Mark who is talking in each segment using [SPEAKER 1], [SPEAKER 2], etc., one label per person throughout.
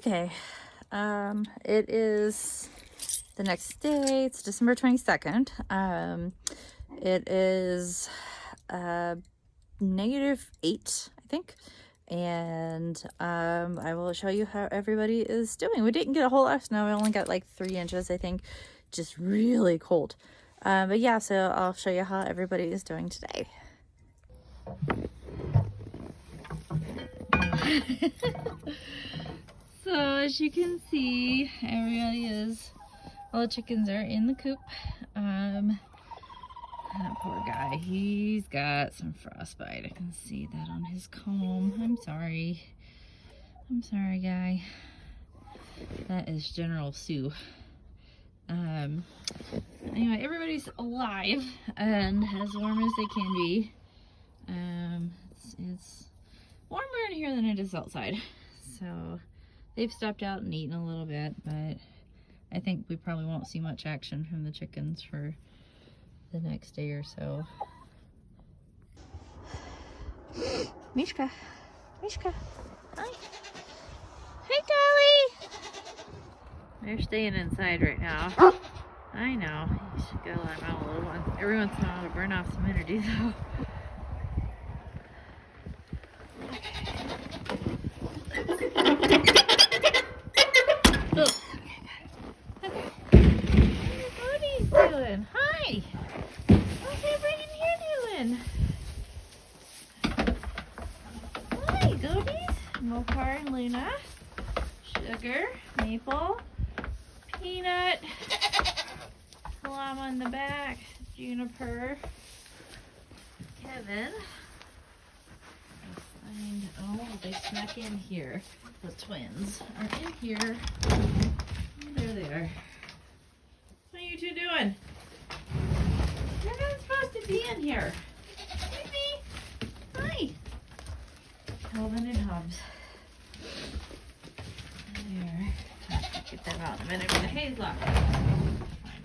[SPEAKER 1] Okay, it is the next day. It's December 22nd. It is -8, I think. And I will show you how everybody is doing. We didn't get a whole lot of snow. We only got like 3 inches, I think. Just really cold. But yeah, so I'll show you how everybody is doing today. So as you can see, everybody is, all the chickens are in the coop. That poor guy, he's got some frostbite. I can see that on his comb. I'm sorry, guy. That is General Sue. Anyway, everybody's alive and as warm as they can be. It's warmer in here than it is outside. So they've stopped out and eaten a little bit, but I think we probably won't see much action from the chickens for the next day or so. Mishka, hi. Hey, Dolly. They're staying inside right now. I know. You should go let them out a little one. Every once in a while to burn off some energy, though. What are you doing? Hi. What's everybody in here doing? Hi, goaties. Mopar and Luna. Sugar, Maple, Peanut, Llama in the back, Juniper, Kevin. Oh, they snuck in here. The twins are in here. There they are. What are you two doing? You're not supposed to be in here. Baby. Hi. Calvin and Hobbs. There. Get them out in a minute with the haze lock.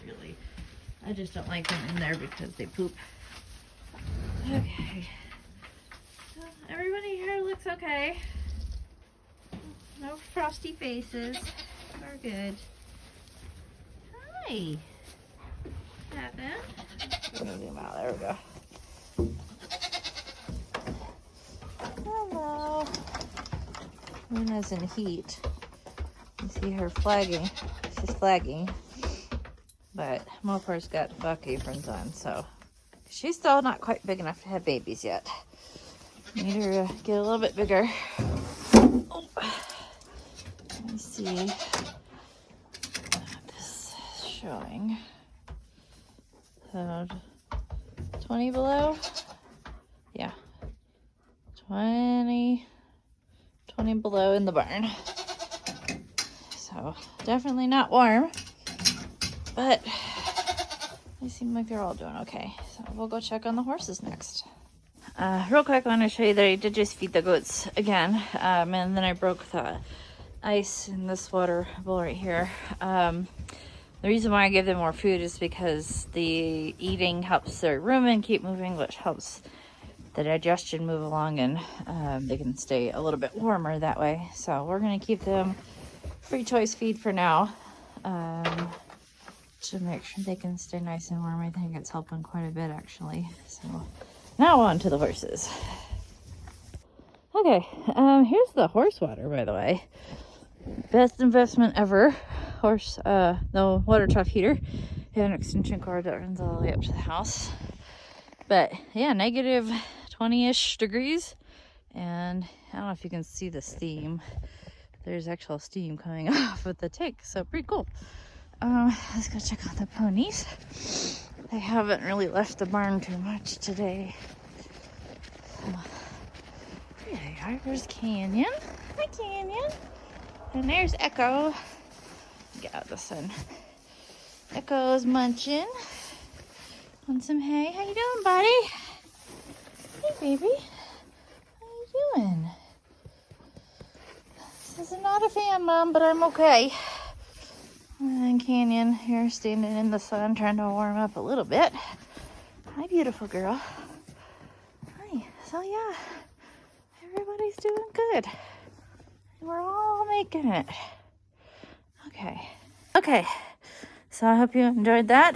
[SPEAKER 1] Really. I just don't like them in there because they poop. Okay. So everybody here looks okay. No frosty faces. We're good. Hi. Kevin. Zoom out. There we go. Hello. Luna's in heat. You see her flagging. She's flagging. But Mopar's got buck aprons on, so she's still not quite big enough to have babies yet. Need her to get a little bit bigger. Oh. Let me see. This is showing. So 20 below. Yeah. 20 below in the barn. So definitely not warm, but they seem like they're all doing okay. So we'll go check on the horses next. Real quick, I want to show you that I did just feed the goats again, and then I broke the ice in this water bowl right here. The reason why I give them more food is because the eating helps their rumen keep moving, which helps the digestion move along, and they can stay a little bit warmer that way. So we're going to keep them free choice feed for now, to make sure they can stay nice and warm. I think it's helping quite a bit, actually. So now on to the horses. Okay, here's the horse water, by the way. Best investment ever. The water trough heater. I have an extension cord that runs all the way up to the house. But yeah, negative 20-ish degrees. And I don't know if you can see the steam. There's actual steam coming off of the tank, so pretty cool. Let's go check out the ponies. They haven't really left the barn too much today. So, there they are. There's Canyon. Hi, Canyon. And there's Echo. Get out of the sun. Echo's munching on some hay. How you doing, buddy? Hey, baby. How you doing? This is not a fan, Mom, but I'm okay. And then Canyon here standing in the sun trying to warm up a little bit. Hi, beautiful girl. Hi. So yeah, everybody's doing good. We're all making it. Okay, so I hope you enjoyed that.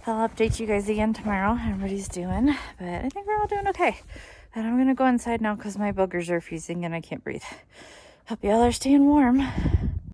[SPEAKER 1] I'll update you guys again tomorrow, how everybody's doing, but I think we're all doing okay. And I'm gonna go inside now because my boogers are freezing and I can't breathe. Hope y'all are staying warm.